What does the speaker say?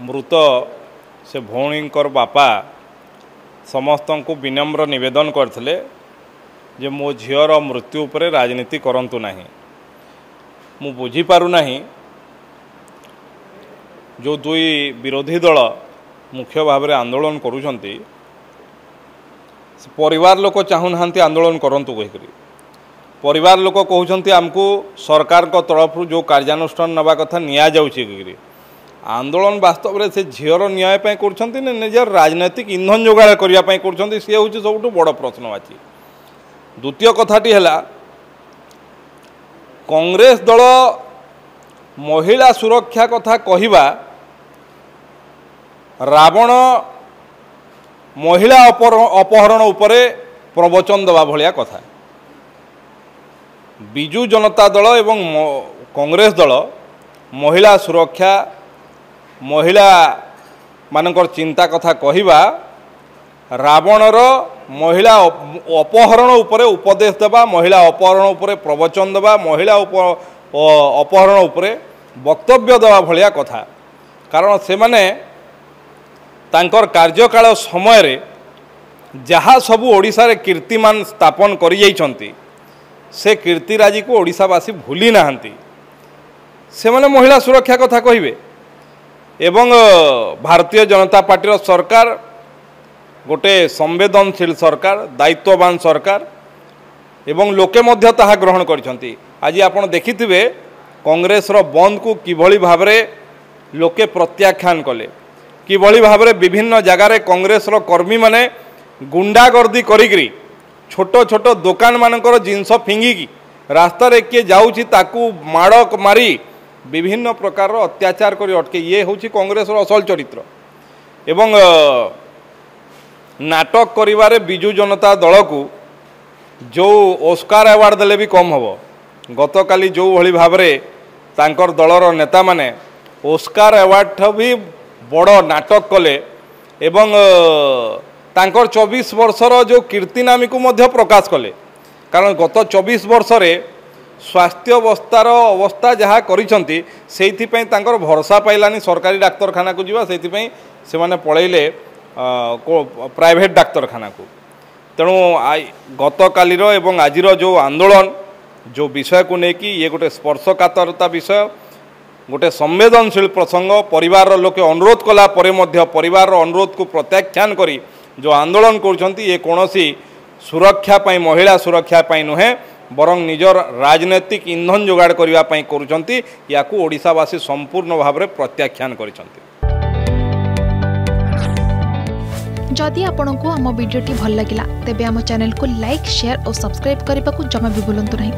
मृत से भौणीकर बापा समस्त को विनम्र निवेदन करथिले जे मो झीर मृत्यु उपरे राजनीति करंतु नाही। मु बुझी पारु नाही जो दुई विरोधी दल मुख्य भाव में आंदोलन करुछंती परिवार लोक चाहू ना आंदोलन करंतु कहीकरी परिवार लोक कहउछंती आमको सरकार को तरफ जो कार्यानुष्ठान नवा कथा निया जाउछि कहीकरी आंदोलन वास्तव में से झीर न्याय कर निजर राजनैतिक इंधन जोगाड़ करने कर सी हूँ सब बड़ प्रश्नवाची। द्वितीय कथाटी है कांग्रेस दल महिला सुरक्षा कथा कहवा रावण महिला अपहरण उपरे प्रवचन दवा भलिया कथा। बिजु जनता दल एवं कांग्रेस दल महिला सुरक्षा महिला मानकर चिंता कथा कहवा रावणर महिला अपहरण उपरे उपदेश देवा महिला अपहरण उपरे प्रवचन देवा महिला अपहरण उपरे वक्तव्य देवा भलिया कथा। कारण से माने तांकर कार्यकाल समय रे जहाँ सबू ओडिशा रे कीर्तिमान स्थापन करि जाइछंती से कीर्तिराजी को ओडिशावासी भूली नाहंती। से माने महिला सुरक्षा कथा कहिबे एवं भारतीय जनता पार्टी सरकार गोटे संवेदनशील सरकार दायित्ववान सरकार एवं लोके मध्य ताहा ग्रहण करिसंती। आज आपण देखिथिबे कांग्रेस रो बंद को किभली भाबरे लोके प्रत्याख्यान कले किभली भाबरे विभिन्न जगार कांग्रेस रो कर्मी माने गुंडागर्दी करिकरी छोट छोट दुकान मानकर जिनस फिंगिकी रास्ता रे किए जाउछि ताकू माड़क मारी विभिन्न प्रकार अत्याचार करी अटके ये हूँ कांग्रेस असल चरित्र। एवं नाटक करिवारे बिजु जनता दल को जो ओस्कार अवार्ड देले भी कम हम। गतकाली जो भली भाव तांकर दलर नेता माने ओस्कार अवार्ड भी बड़ नाटक कले एवं तांकर 24 वर्षर जो कीर्तिनामी को मध्य प्रकाश कले। कारण गत 24 वर्ष स्वास्थ्य अवस्था जहाँ करिसंती सेइथिपई तांकर भरोसा पाइलानी सरकारी डाक्तरखाना को जीवा सेइथिपई से माने पळैले प्राइवेट डाक्तरखाना को। तेणु गतकालीर एवं आजिर जो आंदोलन जो विषय को लेकिन ये गोटे स्पर्शकातरता विषय गोटे संवेदनशील प्रसंग परिवार लोके अनुरोध कला परे मध्य परिवार अनुरोध को प्रत्याख्यान करी जो आंदोलन करुछंती ये कोनोसी सुरक्षा पाई महिला सुरक्षा पाई नुहे बरं निजर राजनैतिक इंधन जोगाड़ करने करुछंती याकू ओडिशावासी संपूर्ण भाव में प्रत्याख्यान करिसंती। जदि आपंक आम भिडी भल लगा तेब आम चैनल को लाइक शेयर और सब्सक्राइब करने को जमा भी भूलु नहीं।